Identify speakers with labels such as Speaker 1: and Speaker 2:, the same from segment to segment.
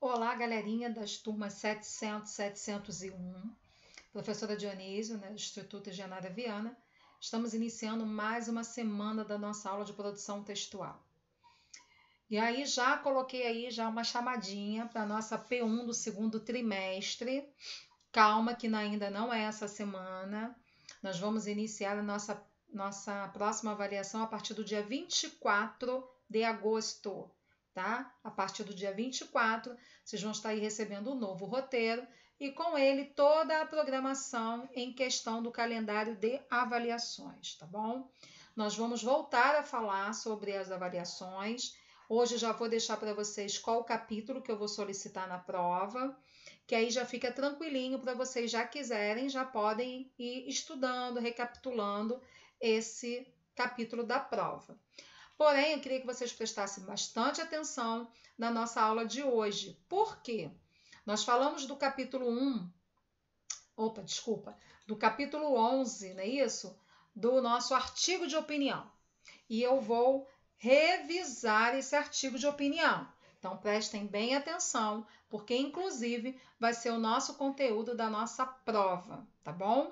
Speaker 1: Olá, galerinha das turmas 700, 701, professora Dionísio, do Instituto Genara Viana. Estamos iniciando mais uma semana da nossa aula de produção textual. E aí já coloquei aí já uma chamadinha para a nossa P1 do segundo trimestre. Calma que ainda não é essa semana. Nós vamos iniciar a nossa próxima avaliação a partir do dia 24 de agosto. Tá? A partir do dia 24, vocês vão estar aí recebendo o novo roteiro e com ele toda a programação em questão do calendário de avaliações, tá bom? Nós vamos voltar a falar sobre as avaliações. Hoje já vou deixar para vocês qual o capítulo que eu vou solicitar na prova, que aí já fica tranquilinho para vocês já quiserem, já podem ir estudando, recapitulando esse capítulo da prova. Porém, eu queria que vocês prestassem bastante atenção na nossa aula de hoje. Por quê? Nós falamos do capítulo 11, não é isso? Do nosso artigo de opinião. E eu vou revisar esse artigo de opinião. Então, prestem bem atenção, porque, inclusive, vai ser o nosso conteúdo da nossa prova, tá bom?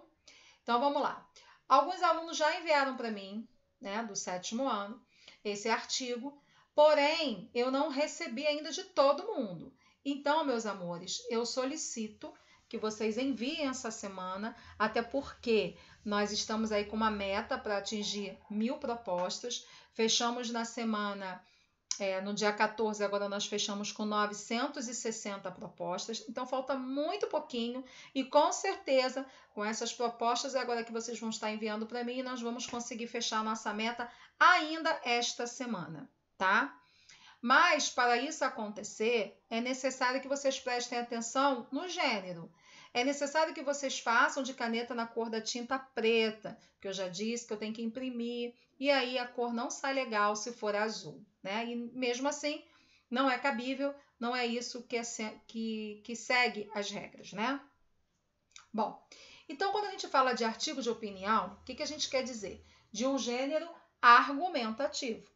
Speaker 1: Então, vamos lá. Alguns alunos já enviaram para mim, do 7º ano, esse artigo, porém, eu não recebi ainda de todo mundo. Então, meus amores, eu solicito que vocês enviem essa semana, até porque nós estamos aí com uma meta para atingir 1000 propostas. Fechamos na semana, no dia 14, agora nós fechamos com 960 propostas, então falta muito pouquinho e com certeza com essas propostas agora que vocês vão estar enviando para mim, nós vamos conseguir fechar a nossa meta ainda esta semana, tá? Mas para isso acontecer, é necessário que vocês prestem atenção no gênero. É necessário que vocês façam de caneta na cor da tinta preta, que eu já disse que eu tenho que imprimir, e aí a cor não sai legal se for azul, né? E mesmo assim, não é cabível, não é isso que segue as regras, né? Bom, então quando a gente fala de artigo de opinião, o que a gente quer dizer? De um gênero argumentativo.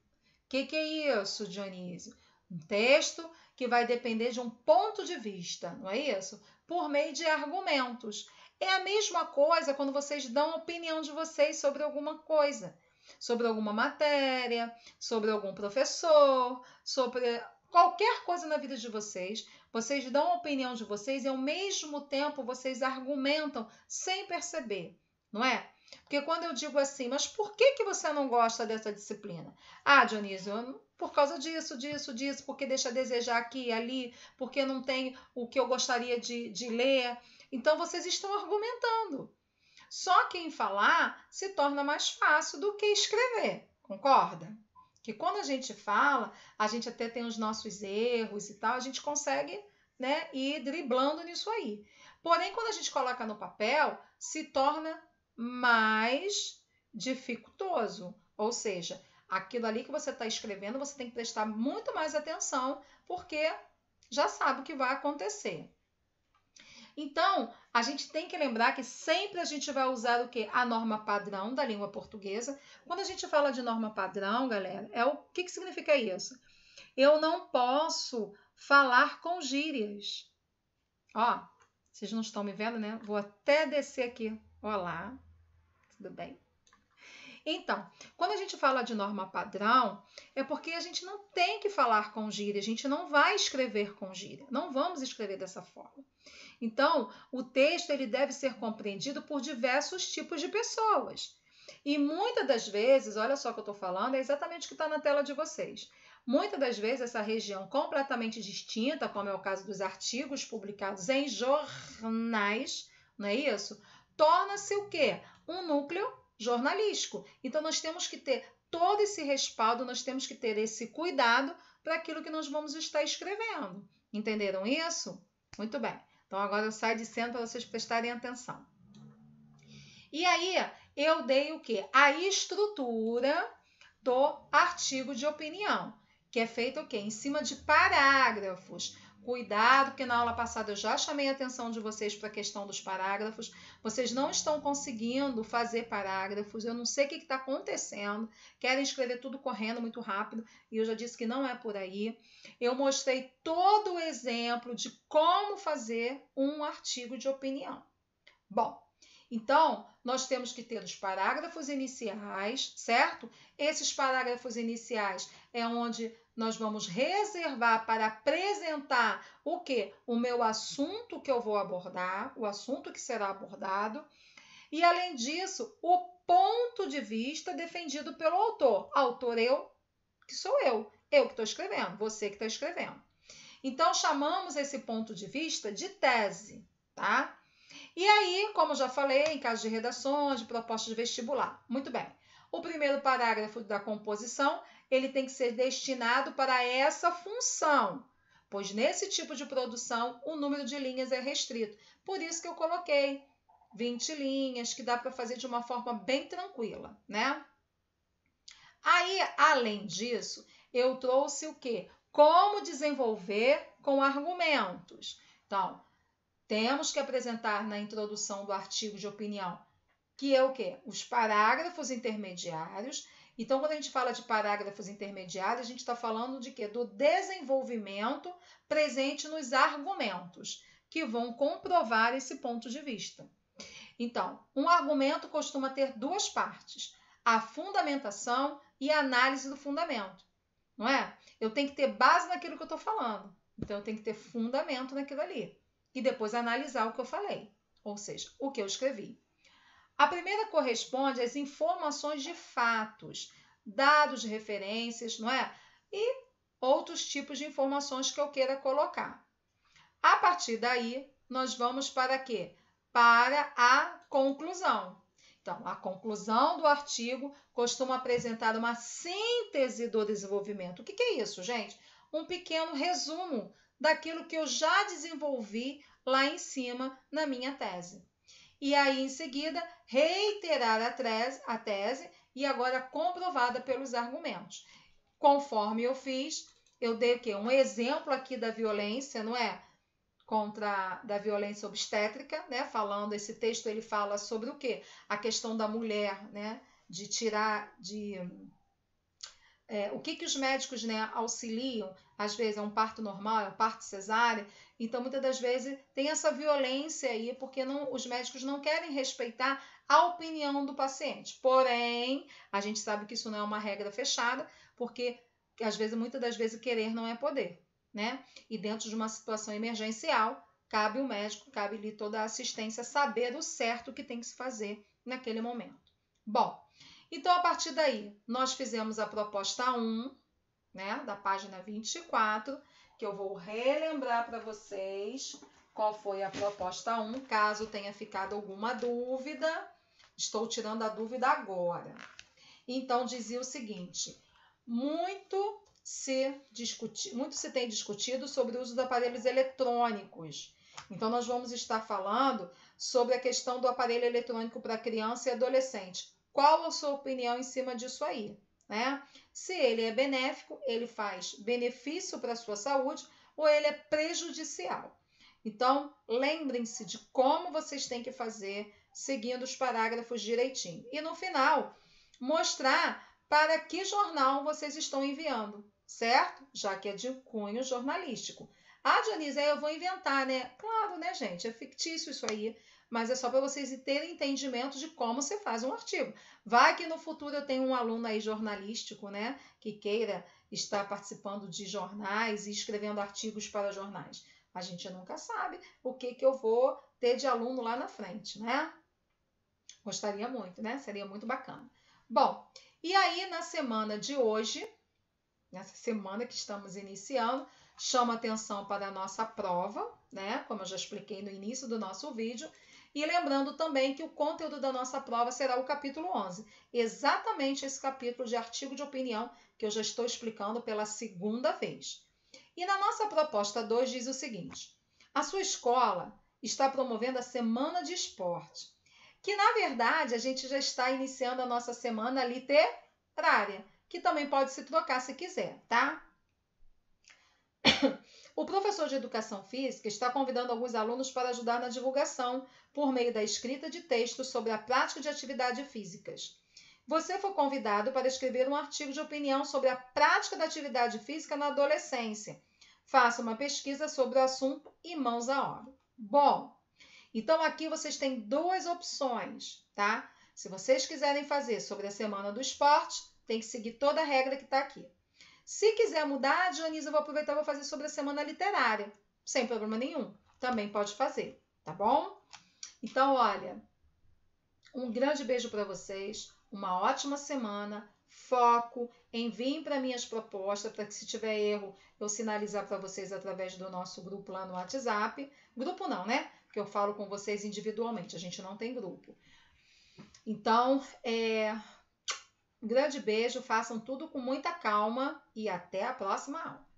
Speaker 1: O que é isso, Dionísio? Um texto que vai depender de um ponto de vista, não é isso? Por meio de argumentos. É a mesma coisa quando vocês dão a opinião de vocês sobre alguma coisa, sobre alguma matéria, sobre algum professor, sobre qualquer coisa na vida de vocês. Vocês dão a opinião de vocês e ao mesmo tempo vocês argumentam sem perceber, não é? Porque quando eu digo assim, mas por que você não gosta dessa disciplina? Ah, Dionísio, por causa disso, porque deixa a desejar aqui e ali, porque não tem o que eu gostaria de ler. Então, vocês estão argumentando. Só que em falar se torna mais fácil do que escrever, concorda? Que quando a gente fala, a gente até tem os nossos erros e tal, a gente consegue, ir driblando nisso aí. Porém, quando a gente coloca no papel, se torna mais dificultoso, ou seja, aquilo ali que você está escrevendo, você tem que prestar muito mais atenção, porque já sabe o que vai acontecer. Então, a gente tem que lembrar que sempre a gente vai usar o quê? A norma padrão da língua portuguesa. Quando a gente fala de norma padrão, galera, o que significa isso? Eu não posso falar com gírias. Ó, vocês não estão me vendo, né? Vou até descer aqui. Olá, tudo bem? Então, quando a gente fala de norma padrão, é porque a gente não tem que falar com gíria, a gente não vai escrever com gíria, não vamos escrever dessa forma. Então, o texto ele deve ser compreendido por diversos tipos de pessoas. E muitas das vezes, olha só o que eu estou falando, é exatamente o que está na tela de vocês. Muitas das vezes, essa região completamente distinta, como é o caso dos artigos publicados em jornais, não é isso? Torna-se o quê? Um núcleo jornalístico. Então, nós temos que ter todo esse respaldo, nós temos que ter esse cuidado para aquilo que nós vamos estar escrevendo. Entenderam isso? Muito bem. Então, agora eu saio de cena para vocês prestarem atenção. E aí, eu dei o quê? A estrutura do artigo de opinião, que é feito o quê? Em cima de parágrafos. Cuidado, porque na aula passada eu já chamei a atenção de vocês para a questão dos parágrafos. Vocês não estão conseguindo fazer parágrafos. Eu não sei o que está acontecendo. Querem escrever tudo correndo muito rápido. E eu já disse que não é por aí. Eu mostrei todo o exemplo de como fazer um artigo de opinião. Bom, então, nós temos que ter os parágrafos iniciais, certo? Esses parágrafos iniciais é onde nós vamos reservar para apresentar o quê? O meu assunto que eu vou abordar, o assunto que será abordado. E, além disso, o ponto de vista defendido pelo autor. Autor eu, que sou eu que estou escrevendo, você que está escrevendo. Então, chamamos esse ponto de vista de tese, tá? E aí, como já falei, em caso de redações, de propostas de vestibular. Muito bem. O primeiro parágrafo da composição, ele tem que ser destinado para essa função, pois nesse tipo de produção o número de linhas é restrito. Por isso que eu coloquei 20 linhas, que dá para fazer de uma forma bem tranquila, né? Aí, além disso, eu trouxe o quê? Como desenvolver com argumentos. Então, temos que apresentar na introdução do artigo de opinião, que é o quê? Os parágrafos intermediários. Então, quando a gente fala de parágrafos intermediários, a gente está falando de quê? Do desenvolvimento presente nos argumentos, que vão comprovar esse ponto de vista. Então, um argumento costuma ter duas partes, a fundamentação e a análise do fundamento, não é? Eu tenho que ter base naquilo que eu estou falando, então eu tenho que ter fundamento naquilo ali. E depois analisar o que eu falei, ou seja, o que eu escrevi. A primeira corresponde às informações de fatos, dados de referências, não é? E outros tipos de informações que eu queira colocar. A partir daí, nós vamos para quê? Para a conclusão. Então, a conclusão do artigo costuma apresentar uma síntese do desenvolvimento. O que é isso, gente? Um pequeno resumo daquilo que eu já desenvolvi lá em cima na minha tese. E aí, em seguida, reiterar a tese e agora comprovada pelos argumentos. Conforme eu fiz, eu dei o quê? Um exemplo aqui da violência, não é? Da violência obstétrica, né? Falando, esse texto ele fala sobre o quê? A questão da mulher, né? De tirar, o que os médicos, né, auxiliam, às vezes é um parto normal, é um parto cesárea, então muitas das vezes tem essa violência aí, porque os médicos não querem respeitar a opinião do paciente. Porém, a gente sabe que isso não é uma regra fechada, porque às vezes, muitas das vezes, querer não é poder, né? E dentro de uma situação emergencial, cabe o médico, cabe ali toda a assistência, saber o certo que tem que se fazer naquele momento. Bom, então, a partir daí, nós fizemos a proposta 1, né, da página 24, que eu vou relembrar para vocês qual foi a proposta 1, caso tenha ficado alguma dúvida. Estou tirando a dúvida agora. Então, dizia o seguinte: muito se tem discutido sobre o uso de aparelhos eletrônicos. Então, nós vamos estar falando sobre a questão do aparelho eletrônico para criança e adolescente. Qual a sua opinião em cima disso aí, né? Se ele é benéfico, ele faz benefício para a sua saúde ou ele é prejudicial. Então, lembrem-se de como vocês têm que fazer, seguindo os parágrafos direitinho. E no final, mostrar para que jornal vocês estão enviando, certo? Já que é de cunho jornalístico. Ah, Dionísia, eu vou inventar, né? Claro, né, gente? É fictício isso aí. Mas é só para vocês terem entendimento de como se faz um artigo. Vai que no futuro eu tenho um aluno aí jornalístico, né, que queira estar participando de jornais e escrevendo artigos para jornais. A gente nunca sabe o que eu vou ter de aluno lá na frente, né? Gostaria muito, né? Seria muito bacana. Bom, e aí na semana de hoje, nessa semana que estamos iniciando, chama atenção para a nossa prova, né? Como eu já expliquei no início do nosso vídeo. E lembrando também que o conteúdo da nossa prova será o capítulo 11. Exatamente esse capítulo de artigo de opinião que eu já estou explicando pela segunda vez. E na nossa proposta 2 diz o seguinte: a sua escola está promovendo a Semana de Esporte, que na verdade a gente já está iniciando a nossa semana literária, que também pode se trocar se quiser, tá? O professor de Educação Física está convidando alguns alunos para ajudar na divulgação por meio da escrita de textos sobre a prática de atividades físicas. Você foi convidado para escrever um artigo de opinião sobre a prática da atividade física na adolescência. Faça uma pesquisa sobre o assunto e mãos à obra. Bom, então aqui vocês têm duas opções, tá? Se vocês quiserem fazer sobre a Semana do Esporte, tem que seguir toda a regra que está aqui. Se quiser mudar, Dionísio, eu vou aproveitar e vou fazer sobre a Semana Literária. Sem problema nenhum. Também pode fazer, tá bom? Então, olha, um grande beijo para vocês, uma ótima semana, foco, enviem para mim as propostas, para que se tiver erro, eu sinalizar para vocês através do nosso grupo lá no WhatsApp. Grupo não, né? Porque eu falo com vocês individualmente, a gente não tem grupo. Então, um grande beijo, façam tudo com muita calma e até a próxima aula.